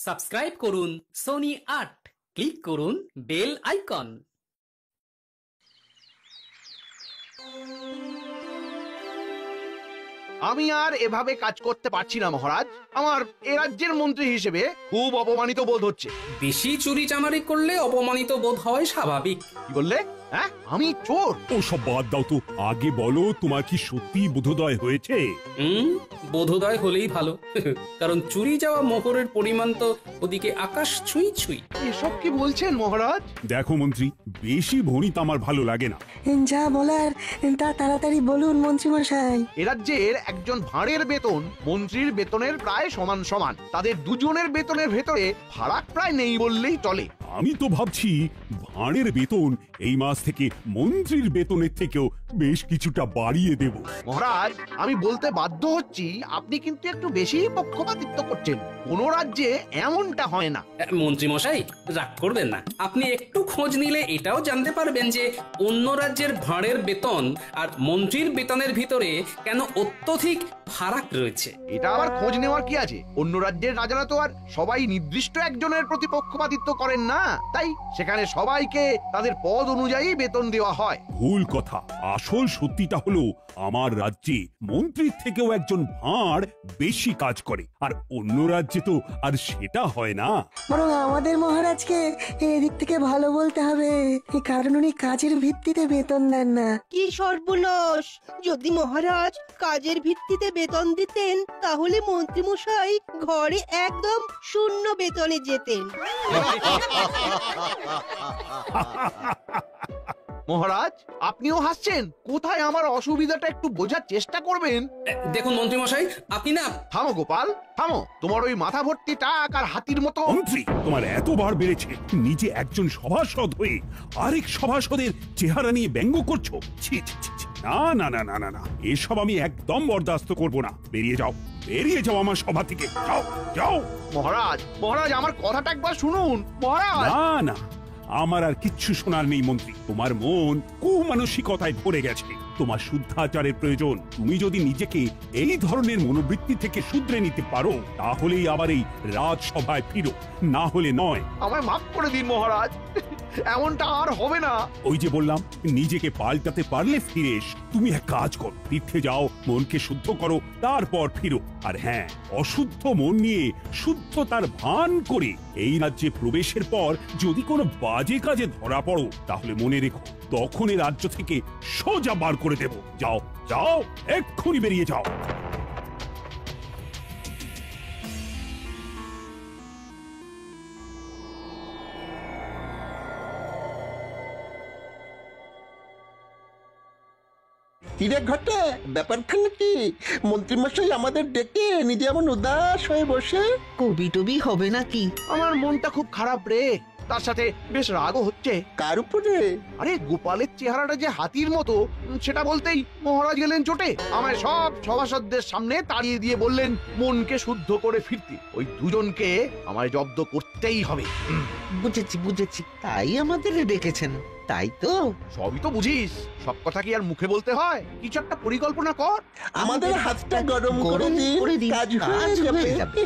Subscribe করুন Sony ৮, click করুন bell icon. আমি আর এভাবে কাজ করতে পারছি না মহারাজ। আমার এ রাজ্যের মন্ত্রী হিসেবে খুব অপমানিত বোধ হচ্ছে। বেশি চুরি চামারি করলে অপমানিত বোধ হয় স্বাভাবিক। কি বললে? হ্যাঁ, আমি চোর? ও সব বাদ দাও তো, আগে বলো তোমার কি সত্যি বোধোদয় হয়েছে? বোধোদয় হলেই ভালো, কারণ চুরি যাওয়া মোহরের পরিমাণ তো ওদিকে আকাশ ছুঁই ছুঁই। এসব কি বলছেন মহারাজ? দেখো মন্ত্রী, বেশি ভণিত আমার ভালো লাগে না। যা বলার তা তাড়াতাড়ি বলুন মন্ত্রীমশাই। এ রাজ্যের একজন ভাঁড়ের বেতন মন্ত্রীর বেতনের প্রায় সমান সমান। তাদের দুজনের বেতনের ভেতরে ফারাক প্রায় নেই বললেই চলে। আমি তো ভাবছি ভাঁড়ের বেতন এই মাস থেকে মন্ত্রীর বেতনের থেকেও বেশ কিছুটা বাড়িয়ে দেব। মহারাজ, আমি বলতে বাধ্য হচ্ছি, আপনি কিন্তু একটু বেশি পক্ষপাতিত্ব করছেন। কোন রাজ্যে এমনটা হয় না। মন্ত্রী মশাই, রাগ করবেন না। আপনি একটু খোঁজ নিলে এটাও জানতে পারবেন যে অন্য রাজ্যের ভাঁড়ের বেতন আর মন্ত্রীর বেতনের ভিতরে কেন অত্যধিক ফারাক রয়েছে। এটা আবার খোঁজ নেওয়ার কি আছে? অন্য রাজ্যের রাজারা তো আর সবাই নির্দিষ্ট একজনের প্রতি পক্ষপাতিত্ব করেন না, তাই সেখানে সবাইকে তাদের পদ অনুযায়ী বেতন দেওয়া হয়। ভুল কথা। আসল সত্যিটা হলো আমার রাজ্যে মন্ত্রীর থেকেও একজন ভাঁড় বেশি কাজ করে, আর অন্য রাজ্যে তো আর সেটা হয় না। বরং আমাদের মহারাজকে এদিক থেকে ভালো বলতে হবে, কারণ উনি কাজের ভিত্তিতে বেতন দেন না। কি সর্বনাশ! যদি মহারাজ কাজের ভিত্তিতে বেতন দিতেন তাহলে মন্ত্রীমশাই ঘরে একদম শূন্য বেতনে যেতেন। মহারাজ, আপনিও হাসছেন? কোথায় আমার অসুবিধাটা একটু বোঝার চেষ্টা করবেন। দেখুন মন্ত্রী মশাই, আপনি না। থামো গোপাল, থামো। তোমার ওই মাথা ভর্তি টাক আর হাতির মতো। মন্ত্রী, তোমার এতবার বেড়েছে, নিজে একজন সভাসদ হয়ে আরেক সভাসদের চেহারা নিয়ে ব্যঙ্গ করছো। ছি ছি ছি ছি। না না না না না না, এসব আমি একদম বরদাস্ত করব না। বেরিয়ে যাও, বেরিয়ে যাও আমার সভা থেকে। যাও যাও। মহারাজ, মহারাজ, আমার কথাটা একবার শুনুন মহারাজ। না না, আমার আর কিচ্ছু শোনার নেই মন্ত্রী। তোমার মন কুমানসিকতায় ভরে গেছে। তোমার শুদ্ধাচারের প্রয়োজন। তুমি যদি নিজেকে এই ধরনের মনোবৃত্তি থেকে শুধরে নিতে পারো, তাহলেই আবার এই রাজসভায় ফিরো, না হলে নয়। আমায় মাফ করে দিন মহারাজ, এমনটা আর হবে না। ওই যে বললাম, নিজেকে পাল্টাতে পারলে ফিরে এসো। তুমি এক কাজ করো, তীর্থে যাও, মনকে শুদ্ধ করো, তারপর ফিরো। আর হ্যাঁ, অশুদ্ধ মন নিয়ে শুদ্ধতার ভান করে এই রাজ্যে প্রবেশের পর যদি কোনো বাজে কাজে ধরা পড়ো, তাহলে মনে রেখো, তখন এই রাজ্য থেকে সোজা বার করে দেব। যাও যাও, এক্ষুনি বেরিয়ে যাও। কিরে ঘটে, ব্যাপারখানে কি? মন্ত্রীমশাই আমাদের ডেকে নিজে এমন উদাস হয়ে বসে। কবি টবি হবে নাকি? আমার মনটা খুব খারাপ রে, তার সাথে বেশ রাগও হচ্ছে। কার উপরে? আরে গোপালের চেহারাটা যে হাতির মতো, সেটা বলতেই মহারাজ গেলেন চোটে। আমায় সব সভাসদদের সামনে তাড়িয়ে দিয়ে বললেন মনকে শুদ্ধ করে ফিরতে। ওই দুজনকে আমায় জব্দ করতেই হবে। বুঝেছি বুঝেছি, তাই আমাদের ডেকেছেন, তাই তো? সবই তো বুঝিস, সব কথা কি আর মুখে বলতে হয়? কিছু একটা পরিকল্পনা কর। আমাদের হাতটা গরম করে দিন, কাজ হয়ে যাবে।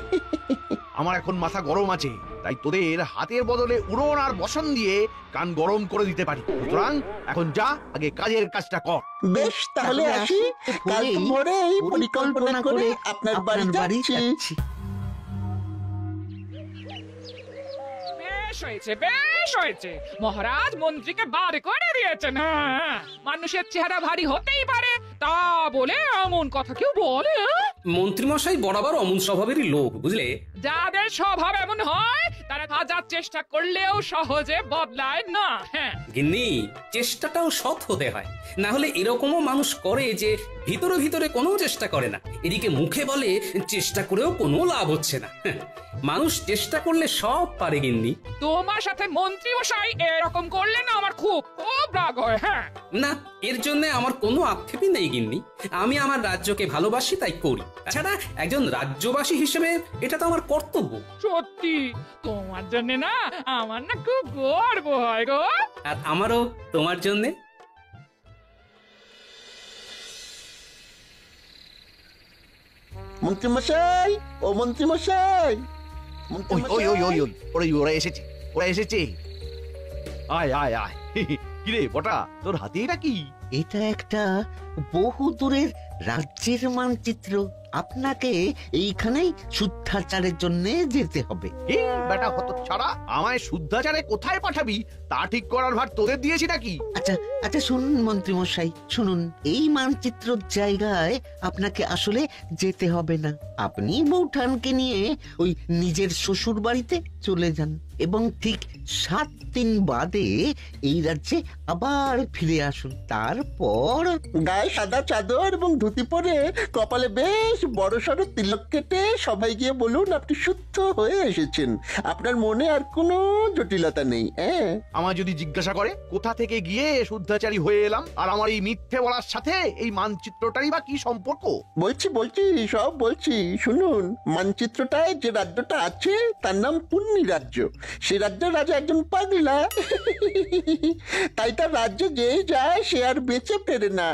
আমার এখন মাথা গরম আছে, তাই তোদের হাতের বদলে উড়ন আর বসন দিয়ে কান গরম করে দিতে পারি। সুতরাং এখন যা, আগে কাজের কাজটা কর। বেশ, তাহলে আসি। কাল ভোরে এই পরিকল্পনা করে আপনার বাড়ি যাচ্ছি। বেশ হয়েছে, মহারাজ মন্ত্রীকে বার করে দিয়েছেন। হ্যাঁ, মানুষের চেহারা ভারী হতেই পারে, তা বলে এমন কথা কেউ বলে? মন্ত্রী মশাই বরাবর অমন স্বভাবেরই লোক, বুঝলে। যাদের স্বভাব এমন হয় তারা হাজার চেষ্টা করলেও সহজে বদলায় না। হ্যাঁ গিন্নি, চেষ্টাটাও সৎ হতে হয়, না হলে এরকমও মানুষ করে যে ভিতরে ভিতরে কোনো চেষ্টা করে না, এদিকে মুখে বলে চেষ্টা করেও কোনো লাভ হচ্ছে না। মানুষ চেষ্টা করলে সব পারে গিন্নি। তোমার সাথে মন্ত্রী মশাই এরকম করলে না আমার খুব খুব রাগ হয়। হ্যাঁ না, এর জন্য আমার কোনো আক্ষেপই নেই গিন্নি। আমি আমার রাজ্যকে ভালোবাসি, তাই করি। তাছাড়া একজন রাজ্যবাসী হিসেবে এটা তো আমার কর্তব্য। সত্যি, তোমার জন্য না আমার না খুব গর্ব হয় গো। আর আমারও তোমার জন্যে। মন্ত্রীমশাই, ও মন্ত্রীমশাই, ওই ওই ওই ওই ওই, ওরা এসেছে, ওরা এসেছে। আয় আয় আয় কিরে বটা, তোর হাতে এটা কি? এটা একটা বহু দূরের রাজ্যের মানচিত্র। আপনাকে এইখানেই শুদ্ধাচারের জন্য যেতে হবে। এ বেটা হত ছাড়া, আমায় শুদ্ধাচারে কোথায় পাঠাবি তা ঠিক করার ভার তোদের দিয়েছি নাকি? আচ্ছা আচ্ছা, শুনুন মন্ত্রী মশাই, শুনুন। এই মানচিত্রর জায়গায় আপনাকে আসলে যেতে হবে না। আপনি বৌঠানকে নিয়ে ওই নিজের শ্বশুর বাড়িতে চলে যান এবং ঠিক 7 দিন বাদে এই রাজ্যে আবার ফিরে আসুন। তারপর গায়ে সাদা চাদর এবং ধুতি পরে কপালে বেশ বড় সড়ো তিলক কেটে সবাই গিয়ে বলুন আপনি শুদ্ধ হয়ে এসেছেন। আপনার মনে আর কোনো জটিলতা নেই। হ্যাঁ, আমায় যদি জিজ্ঞাসা করে কোথা থেকে গিয়ে শুদ্ধাচারী হয়ে এলাম, আর আমার এই মিথ্যে বলার সাথে এই মানচিত্রটারই বা কি সম্পর্ক? বলছি সব বলছি, শুনুন। মানচিত্রটায় যে রাজ্যটা আছে তার নাম পুণ্যি রাজ্য। সে রাজ্যের রাজা একজন পাগলা, তাই তার রাজ্যে যে যায় সে আর বেঁচে ফেরে না।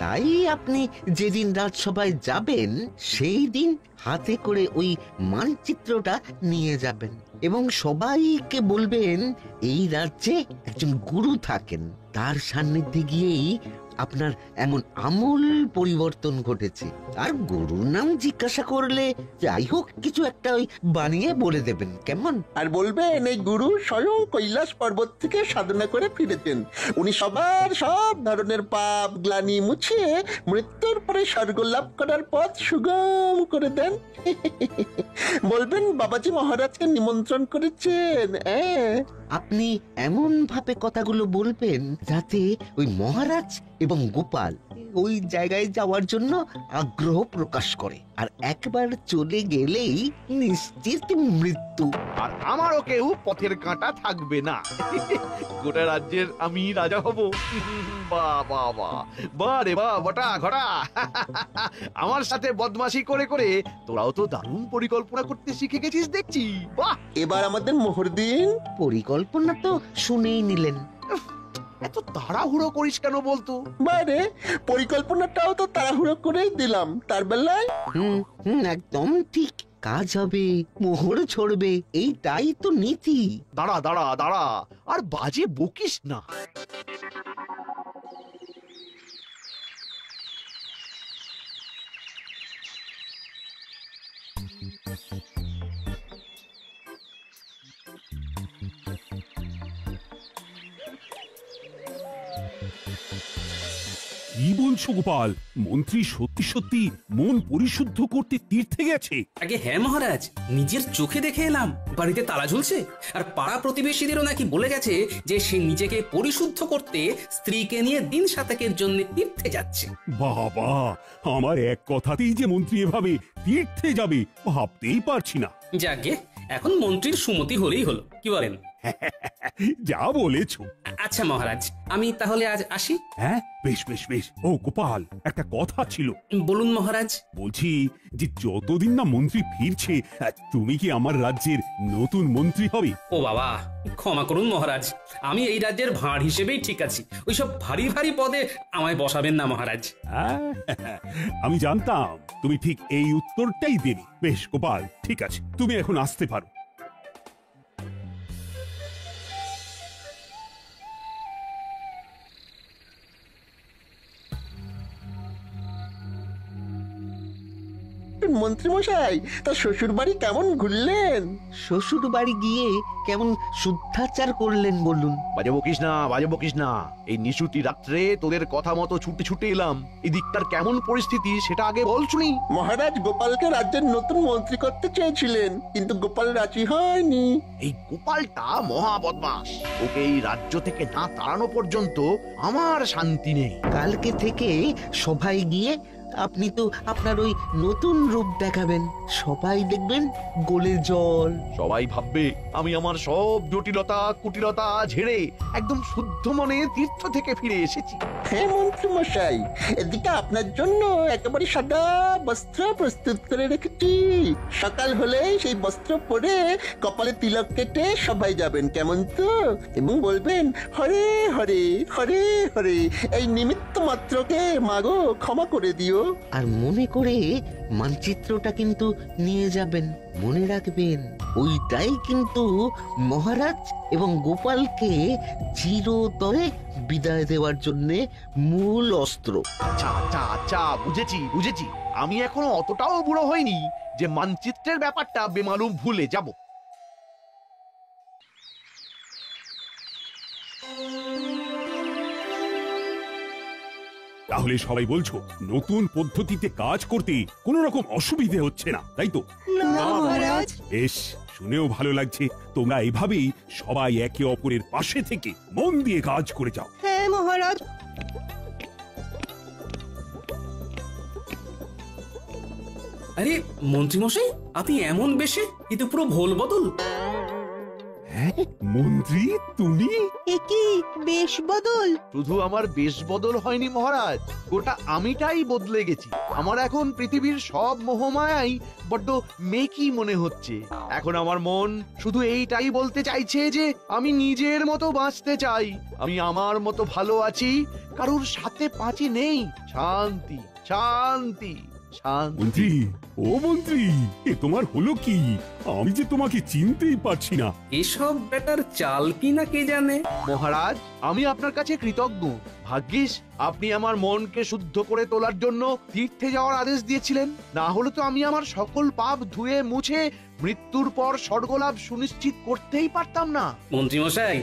তাই আপনি যেদিন রাজসভায় যাবেন সেই দিন হাতে করে ওই মানচিত্রটা নিয়ে যাবেন এবং সবাইকে বলবেন এই রাজ্যে একজন গুরু থাকেন, তার সান্নিধ্যে গিয়েই আপনার এমন আমূল পরিবর্তন ঘটেছে। আর গুরুর নাম জিজ্ঞাসা করলে যাই হোক কিছু একটা ওই বানিয়ে বলে দেবেন, কেমন? আর বলবেন এই গুরু স্বয়ং কৈলাস পর্বত থেকে সাধনা করে ফিরেছেন। উনি সবার সব ধরনের পাপ গ্লানি মুছিয়ে মৃত্যুর পরে স্বর্গ লাভ করার পথ সুগম করে দেন। বলবেন বাবাজি মহারাজকে নিমন্ত্রণ করেছেন। আপনি এমন ভাবে কথাগুলো বলবেন যাতে ওই মহারাজ এবং গোপাল ওই জায়গায় যাওয়ার জন্য আগ্রহ প্রকাশ করে, আর একবার চলে গেলেই নিশ্চিত মৃত্যু। আর আমারও কেউ পথের কাঁটা থাকবে না। গোটা রাজ্যের আমি রাজা হব। বাহ বাহ বাহ, বাহ রে বাহ বটা ঘটা। আমার সাথে বদমাশি করে করে তোরাও তো দারুণ পরিকল্পনা করতে শিখে গেছিস দেখছি। বাহ, এবার আমাদের মোহর দিন। পরিকল্পনা তো শুনেই নিলেন। এত তাড়াহুড়ো করিস কেন বলতো? বাইরে পরিকল্পনাটাও তো তাড়াহুড়ো করেই দিলাম। তার বেলায় একদম ঠিক। কাজ হবে, মোহর ছড়বে, এইটাই তো নীতি। দাঁড়া দাঁড়া দাঁড়া, আর বাজে বকিস না। কি বলছো গোপাল? মন্ত্রী সত্যি সত্যি মন পরিশুদ্ধ করতে তীর্থে গেছে? আগে হ্যাঁ মহারাজ, নিজের চোখে দেখে এলাম। বাড়িতে তালা ঝুলছে, আর পাড়া প্রতিবেশীদেরও নাকি বলে গেছে যে সে নিজেকে পরিশুদ্ধ করতে স্ত্রীকে নিয়ে দিন সাতেকের জন্য তীর্থে যাচ্ছে। বাবা, আমার এক কথাতেই যে মন্ত্রী এভাবে তীর্থে যাবে ভাবতেই পারছি না। যাকে এখন মন্ত্রীর সুমতি হলেই হলো, কি বলেন? যা বলেছ। আচ্ছা মহারাজ, আমি তাহলে আজ আসি। হ্যাঁ, বেশ বেশ বেশ। ও গোপাল, একটা কথা ছিল। বলুন মহারাজ। বলছি যে যতদিন না মন্ত্রী ফিরছে তুমি কি আমার রাজ্যের নতুন মন্ত্রী হবে? ও বাবা, ক্ষমা করুন মহারাজ, আমি এই রাজ্যের ভাঁড় হিসেবেই ঠিক আছি। ওইসব ভারী ভারী পদে আমায় বসাবেন না মহারাজ। আমি জানতাম তুমি ঠিক এই উত্তরটাই দেবে। বেশ গোপাল, ঠিক আছে, তুমি এখন আসতে পারো। মন্ত্রী মশাই, তার শ্বশুর বাড়ি কেমন ঘুরলেন? শ্বশুর বাড়ি গিয়ে কেমন শুদ্ধাচার করলেন বলুন? বাজে বকিস না, বাজে বকিস না। এই নিশুতি রাত্রে তোদের কথা মতো ছুটে ছুটে এলাম। এদিকটার কেমন পরিস্থিতি সেটা আগে বল শুনি। মহারাজ গোপালকে রাজ্যের নতুন মন্ত্রী করতে চেয়েছিলেন, কিন্তু গোপাল রাজি হয়নি। এই গোপালটা মহা বদমাস। ওকে এই রাজ্য থেকে না তাড়ানো পর্যন্ত আমার শান্তি নেই। কালকে থেকে সবাই গিয়ে আপনি তো আপনার ওই নতুন রূপ দেখাবেন, সবাই দেখবেন গোলে জল। সবাই ভাববে আমি আমার সব জটিলতা কুটিলতা ঝেড়ে একদম শুদ্ধ মনে তীর্থ থেকে ফিরে এসেছি। হ্যাঁ মন্ত্রী মশাই, এদিকে আপনার জন্য একেবারে সাদা বস্ত্র প্রস্তুত করে রেখেছি। সকাল হলে সেই বস্ত্র পরে কপালে তিলক কেটে সবাই যাবেন, কেমন তো? এবং বলবেন হরে হরে হরে হরে, এই নিমিত্ত মাত্রকে মাগো ক্ষমা করে দিও। আর মনে করে মানচিত্রটা কিন্তু নিয়ে যাবেন। মনে রাখবেন, ওইটাই কিন্তু মহারাজ এবং গোপালকে চিরতরে বিদায় দেওয়ার জন্যে মূল অস্ত্র। আচ্ছা আচ্ছা আচ্ছা, বুঝেছি বুঝেছি। আমি এখনো অতটাও বুড়ো হইনি যে মানচিত্রের ব্যাপারটা বেমালুম ভুলে যাব। তাহলে সবাই বলছো নতুন পদ্ধতিতে কাজ করতে কোনো রকম অসুবিধে হচ্ছে না, তাই তো? না মহারাজ। বেশ, শুনেও ভালো লাগছে। তোমরা এভাবেই সবাই একে অপরের পাশে থেকে মন দিয়ে কাজ করে যাও। হ্যাঁ মহারাজ। আরে মন্ত্রীমশাই, আপনি এমন বেশে কিন্তু পুরো ভোল বদল। হ্যাঁ মন্ত্রী, তুমি? এ কি বেশ বদল? শুধু আমার বেশ বদল হয়নি মহারাজ, গোটা আমিটাই বদলে গেছি। আমার এখন পৃথিবীর সব মোহমায়াই বড্ড মেকি মনে হচ্ছে। এখন আমার মন শুধু এইটাই বলতে চাইছে যে আমি নিজের মতো বাঁচতে চাই, আমি আমার মতো ভালো আছি, কারুর সাথে পাঁচি নেই। শান্তি শান্তি শান্তি। মন্ত্রী, ও মন্ত্রী, এ তোমার হলো কি? আমি যে তোমাকে চিনতেই পারছি না। এসব ব্যাটার চাল কি না কে জানে। মহারাজ, আমি আপনার কাছে কৃতজ্ঞ। ভাগ্যিস আপনি আমার মনকে শুদ্ধ করে তোলার জন্য তীর্থে যাওয়ার আদেশ দিয়েছিলেন, না হলে তো আমি আমার সকল পাপ ধুয়ে মুছে মৃত্যুর পর স্বর্গলাভ সুনিশ্চিত করতেই পারতাম না। মন্ত্রীমশাই,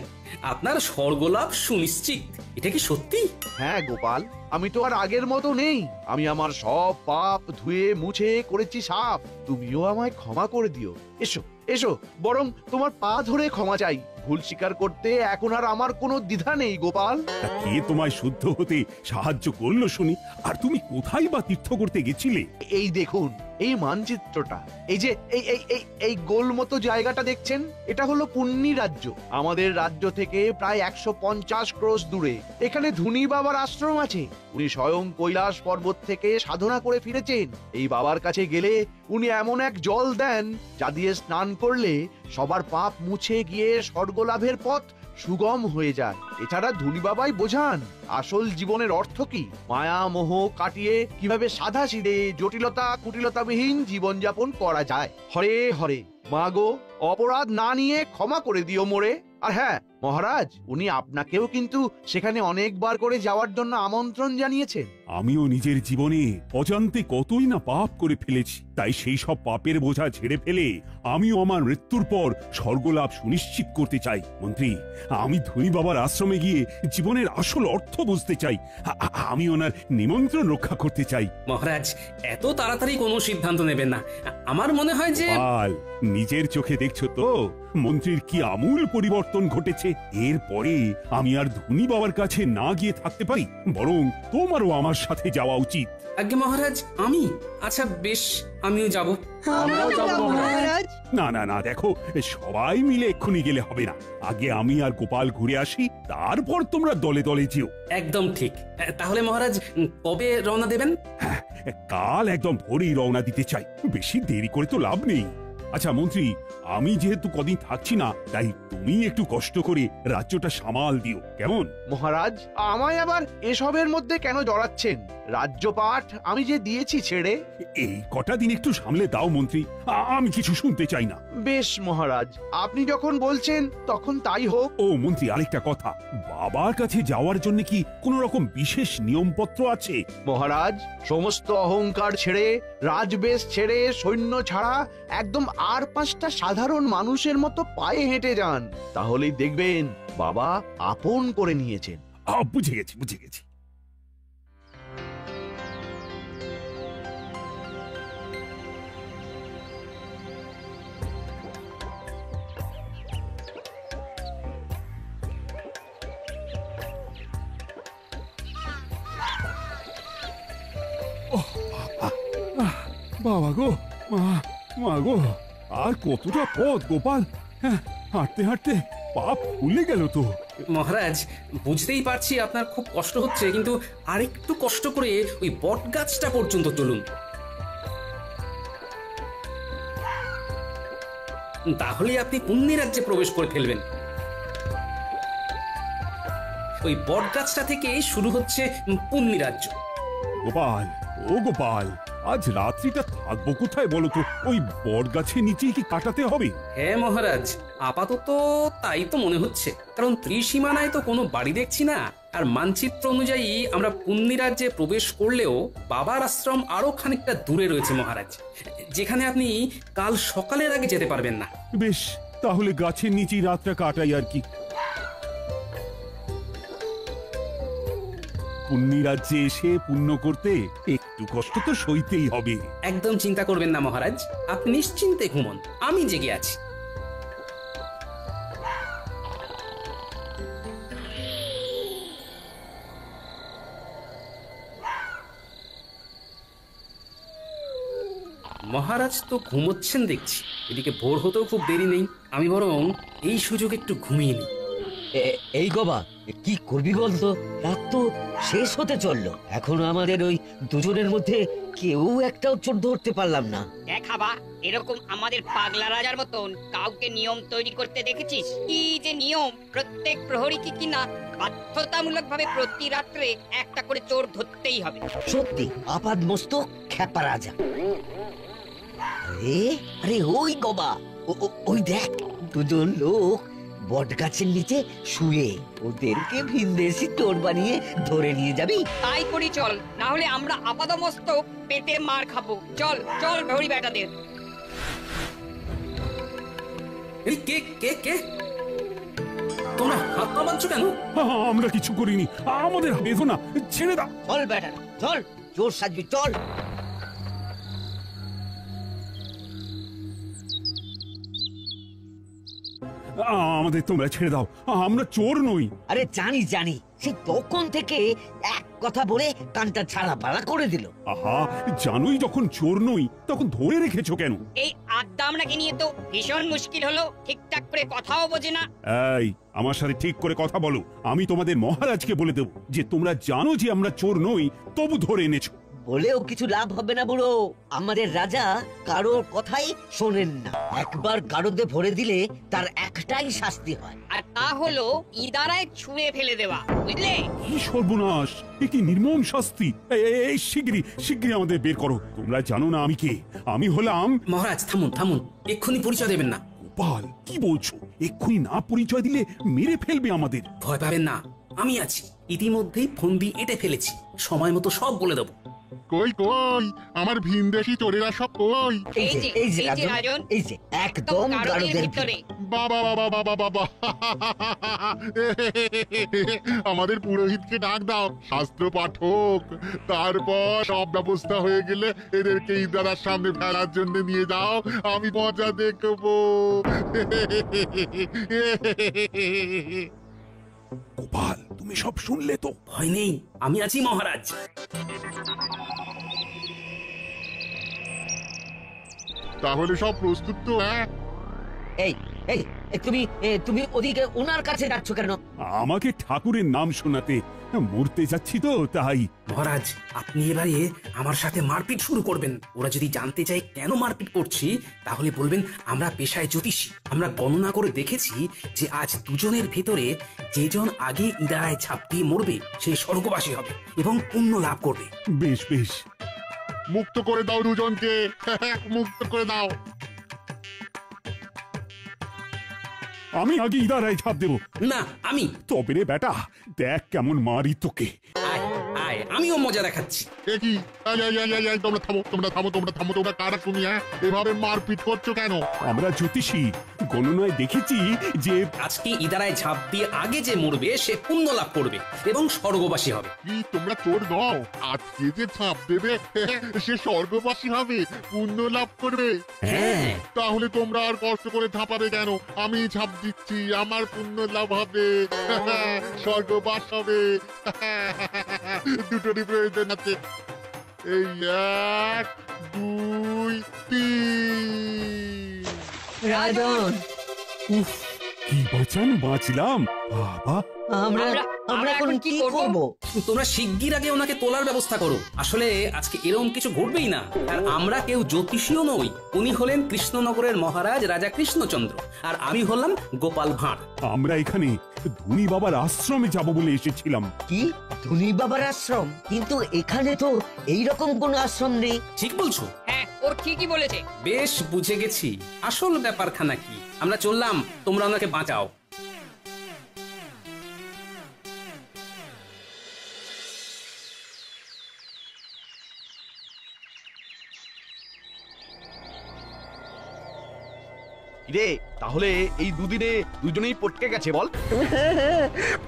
আপনার স্বর্গলাভ সুনিশ্চিত, এটা কি সত্যি? হ্যাঁ গোপাল, আমি তো আর আগের মতো নেই। আমি আমার সব পাপ ধুয়ে মুছে করেছি সাফ। তুমিও আমায় ক্ষমা করে দিও। এসো এসো, বরং তোমার পা ধরে ক্ষমা চাই। ভুল স্বীকার করতে এখন আর আমার কোনো দ্বিধা নেই গোপাল। তা কে তোমায় শুদ্ধ হতে সাহায্য করলো শুনি? আর তুমি কোথায় বা তীর্থ করতে গেছিলে? এই দেখুন এই মানচিত্রটা, এই যে এই এই এই এই গোল মতো জায়গাটা দেখছেন, এটা হলো পুণ্যি রাজ্য। আমাদের রাজ্য থেকে প্রায় 150 ক্রোশ দূরে এখানে ধুনি বাবার আশ্রম আছে। উনি স্বয়ং কৈলাস পর্বত থেকে সাধনা করে ফিরেছেন। এই বাবার কাছে গেলে উনি এমন এক জল দেন যা দিয়ে স্নান করলে সবার পাপ মুছে গিয়ে স্বর্গলাভের পথ সুগম হয়ে যায়। এছাড়া ধুনি বাবাই বোঝান আসল জীবনের অর্থ কি, মায়া মোহ কাটিয়ে কিভাবে সাদা সিধে জটিলতা কুটিলতাবিহীন জীবনযাপন করা যায়। হরে হরে, মাগো অপরাধ না নিয়ে ক্ষমা করে দিও মোরে। আর হ্যাঁ মহারাজ, উনি আপনাকেও কিন্তু সেখানে অনেকবার করে যাওয়ার জন্য আমন্ত্রণ জানিয়েছেন। আমিও নিজের জীবনে অজান্তে কতই না পাপ করে ফেলেছি, তাই সেই সব পাপের বোঝা ঝেড়ে ফেলে আমিও আমার মৃত্যুর পর স্বর্গলাভ সুনিশ্চিত করতে চাই। মন্ত্রী, আমি ধনী বাবার আশ্রমে গিয়ে জীবনের আসল অর্থ বুঝতে চাই। আমি ওনার নিমন্ত্রণ রক্ষা করতে চাই। মহারাজ, এত তাড়াতাড়ি কোনো সিদ্ধান্ত নেবেন না। আমার মনে হয় যে গোপাল, নিজের চোখে দেখছো তো মন্ত্রীর কি আমূল পরিবর্তন ঘটেছে। এরপরে আমি আর ধনী বাবার কাছে না গিয়ে থাকতে পারি, বরং তোমারও আমার সাথে যাওয়া উচিত। আজ্ঞে মহারাজ, আমি? আচ্ছা বেশ, আমিও যাব। আমরাও যাব মহারাজ। না না না, দেখো, সবাই মিলে এক্ষুনি গেলে হবে না। আগে আমি আর গোপাল ঘুরে আসি, তারপর তোমরা দলে দলে যেও। একদম ঠিক। তাহলে মহারাজ, কবে রওনা দেবেন? কাল একদম ভোরেই রওনা দিতে চাই, বেশি দেরি করে তো লাভ নেই। আচ্ছা মন্ত্রী, আমি যেহেতু কদিন থাকছি না, তাই তুমি একটু কষ্ট করে রাজ্যটা সামাল দিও, কেমন? মহারাজ, আমায় আবার এসবের মধ্যে কেন জড়াচ্ছেন? রাজ্যপাঠ আমি যে দিয়েছি ছেড়ে। এই কটা দিন একটু সামলে দাও মন্ত্রী, আমি কিছু শুনতে চাই না। বেশ মহারাজ, আপনি যখন বলছেন তখন তাই হোক। ও মন্ত্রী, আরেকটা কথা, বাবার কাছে যাওয়ার জন্য কি কোনো রকম বিশেষ নিয়মপত্র আছে? মহারাজ, সমস্ত অহংকার ছেড়ে, রাজবেশ ছেড়ে, সৈন্য ছাড়া একদম আর 5টা সাধারণ মানুষের মতো পায়ে হেঁটে যান, তাহলেই দেখবেন বাবা আপন করে নিয়েছেন। বুঝে গেছি বুঝে গেছি। বাবা গো, মা গো, আর কতটা পথ গোপাল? হাঁটতে হাঁটতে পা ফুলে গেল তো। মহারাজ, বুঝতেই পারছি আপনার খুব কষ্ট হচ্ছে, কিন্তু আরেকটু কষ্ট করে ওই বট গাছটা পর্যন্ত চলুন, তাহলে আপনি পুণ্যি রাজ্যে প্রবেশ করে ফেলবেন। ওই বট গাছটা থেকে শুরু হচ্ছে পুণ্যি রাজ্য। গোপাল, ও গোপাল, আজ রাত্রিটা থাকবো কোথায় বলো তো? ওই বট গাছের নিচেই কি কাটাতে হবে? হ্যাঁ মহারাজ, আপাতত তাই তো মনে হচ্ছে, কারণ ত্রিসীমানায় তো কোনো বাড়ি দেখছি না। আর মানচিত্র অনুযায়ী আমরা পুণ্যি রাজ্যে প্রবেশ করলেও বাবার আশ্রম আরো খানিকটা দূরে রয়েছে মহারাজ, যেখানে আপনি কাল সকালের আগে যেতে পারবেন না। বেশ, তাহলে গাছের নিচেই রাতটা কাটাই আর কি। পুণ্যি রাজ্যে এসে পুণ্য করতে একটু কষ্ট তো সইতেই হবে। একদম চিন্তা করবেন না মহারাজ, আপনি নিশ্চিন্তে ঘুমন, আমি জেগে আছি। মহারাজ তো ঘুমোচ্ছেন দেখছি, এদিকে ভোর হতেও খুব দেরি নেই, আমি বরং এই সুযোগ একটু ঘুমিয়ে নিই। এই গবা, কি করবি বলতো? রাত তো শেষ হতে চললো, এখনো আমাদের ওই দুজনের মধ্যে কেউ একটাও চোর ধরতে পারলাম না। দেখাবা এরকম আমাদের পাগলা রাজার মতন কাউকে নিয়ম তৈরি করতে দেখেছিস? কি যে নিয়ম, প্রত্যেক প্রহরীকে কিনা বাধ্যতামূলক ভাবে প্রতি রাত্রে একটা করে চোর ধরতেই হবে। সত্যি আপাদ মস্তক খ্যাপা রাজা। আরে আরে ওই গবা, ওই দেখ দুজন লোক বট গাছের নিচে শুয়ে, ওদেরকে ভিনদেশি চোর বানিয়ে ধরে নিয়ে যাবি? তাই করি চল, না হলে আমরা আপাদমস্তক পেটে মার খাবো। চল চল ভরি বেটাদের। এই কে কে কে তোমরা হাত পা বাঁধছো কেন? আমরা কিছু করিনি, আমাদের বেঁধো না, ছেড়ে দাও। চল বেটা চল, চোর সাজবি চল। আমাদের তোমরা ছেড়ে দাও, আমরা চোর নই। আরে জানি জানি, সে তখন থেকে এক কথা বলে কানটা ছাড়া পালা করে দিল। আহা, জানোই যখন চোর নই তখন ধরে রেখেছো কেন? এই আড্ডা আমরাকে নিয়ে তো ভীষণ মুশকিল হলো, ঠিকঠাক করে কথাও বোঝে না। এই, আমার সাথে ঠিক করে কথা বলো। আমি তোমাদের মহারাজকে বলে দেব যে তোমরা জানো যে আমরা চোর নই, তবু ধরে এনেছো। বলেও কিছু লাভ হবে না বুড়ো, আমাদের রাজা কারোর কথাই শোনেন না। একবার গারদে ভরে দিলে তার একটাই শাস্তি হয়, আর তা হলো ইদারায় ছুঁড়ে ফেলে দেওয়া, বুঝলে? কি সর্বনাশ, এ কি নির্মম শাস্তি! এই শিগগিরই শিগগিরই আমাদের বের করো। তোমরা জানো না আমি কে? আমি হলাম... মহারাজ থামুন থামুন, এক্ষুনি পরিচয় দেবেন না। গোপাল, কি বলছো? এক্ষুনি না পরিচয় দিলে মেরে ফেলবে আমাদের। ভয় পাবেন না, আমি আছি। ইতিমধ্যেই ফন্দি এঁটে ফেলেছি, সময় মতো সব বলে দেবো। কই কই আমার ভিনদেশি চোরেরা সব কই? এই যে রাজন, এই যে একদম গারদের ভিতরে। বাবা বাবা বাবা বাবা, আমাদের পুরোহিতকে ডাক দাও, শাস্ত্র পাঠক। তারপর সব ব্যবস্থা হয়ে গেলে এদেরকে ইদারার সামনে ফেলার জন্য নিয়ে যাও, আমি মজা দেখবো। গোপাল, তুমি সব শুনলে তো? ভয় নেই, আমি আছি মহারাজ। তাহলে সব প্রস্তুত তো? হ্যাঁ। এই এই তুমি তুমি ওদিকে ওনার কাছে যাচ্ছ কেন? আমাকে ঠাকুরের নাম শোনাতে। মরতে যাচ্ছি তো তাই। মহারাজ, আপনি এবারে আমার সাথে মারপিট শুরু করবেন। ওরা যদি জানতে চায় কেন মারপিট করছি, তাহলে বলবেন আমরা পেশায় জ্যোতিষী। আমরা গণনা করে দেখেছি যে আজ দুজনের ভেতরে যেজন আগে ইদারায় ঝাঁপ দিয়ে মরবে সে স্বর্গবাসী হবে এবং পুণ্য লাভ করবে। বেশ বেশ, মুক্ত করে দাও দুজনকে, মুক্ত করে দাও। আমি আগে ইদারায় ঝাঁপ দেবো। না, আমি। তবে রে বেটা, দেখ কেমন মারি তোকে। আয় আয়, আমিও মজা দেখাচ্ছি। কি তোমরা থামো, তোমরা থামো, তোমরা থামো। তোমরা কারা তুমি? এভাবে মারপিট করছো কেন? আমরা জ্যোতিষী, গণনায় দেখেছি যে আজকে ইদারায় ঝাঁপ দিয়ে আগে যে মরবে সে পুণ্য লাভ করবে এবং স্বর্গবাসী হবে। কি তোমরা চোর নও? আজকে যে ঝাঁপ দেবে সে স্বর্গবাসী হবে, পুণ্য লাভ করবে। হ্যাঁ, তাহলে তোমরা আর কষ্ট করে ঝাঁপাবে কেন? আমি ঝাঁপ দিচ্ছি, আমার পুণ্য লাভ হবে, স্বর্গবাস হবে। দুটোরই প্রয়োজন আছে। এই 1 2 3। রাজন, উফ, কি বাঁচান বাঁচলাম বাবা। আমরা এখন কি করব? তোমরা শিগগির আগে ওনাকে তোলার ব্যবস্থা করো। আসলে আজকে এরকম কিছু ঘটবেই না। আর আমরা কেউ জ্যোতিষীও নই। উনি হলেন কৃষ্ণনগরের মহারাজ রাজা কৃষ্ণচন্দ্র, আর আমি হলাম গোপাল ভাঁড়। আমরা এখানে ধনী বাবার আশ্রমে যাব বলে এসেছিলাম। কি ধনী বাবার আশ্রম, কিন্তু এখানে তো এইরকম কোন আশ্রম নেই। ঠিক বলছো। হ্যাঁ ও ঠিকই বলেছে। বেশ বুঝে গেছি আসল ব্যাপারখানা কি। আমরা চললাম, তোমরা ওনাকে বাঁচাও। রে তাহলে এই দুদিনে দুজনেই পটকে গেছে বল।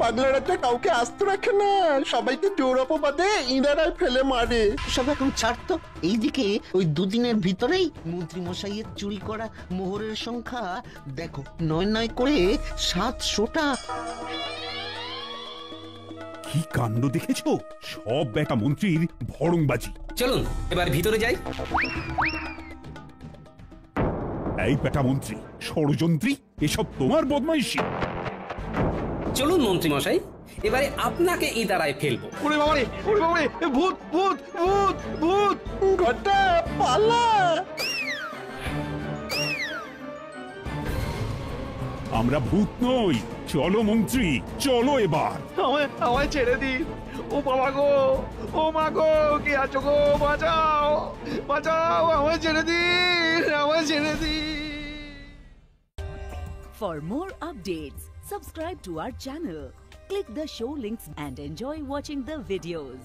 পাগলা রাজা কাউকে আস্ত রাখে না, সবাইকে জোর অপবাদে ইনারাই ফেলে মারে। সব এখন ছাড়তো। এইদিকে ওই দুদিনের ভিতরেই মন্ত্রী মশাইয়ের চুরি করা মোহরের সংখ্যা দেখো, 9 করে 700টা। কি কাণ্ড দেখেছো? সব বেটা মন্ত্রীর ভড়ংবাজি। চলুন এবার ভিতরে যাই। এই বেটা মন্ত্রী, ষড়যন্ত্রী, এসব তোমার বদমাইশি। চলুন মন্ত্রী মশাই, এবারে আপনাকে ইদারায় ফেলবো। ওরে বাবারে, ওরে বাবারে, ভূত ভূত ভূত ভূত! ঘটা পালা! আমরা ভূত নই। চলো মন্ত্রী, চলো এবার। আমায় ছেড়ে দিন। ও বাবা গো, ও মা গো, কে আছো গো? বাঁচাও, বাঁচাও, আমায় ছেড়ে দিন, আমায় ছেড়ে দিন। For more updates, subscribe to our channel, click the show links and enjoy watching the videos.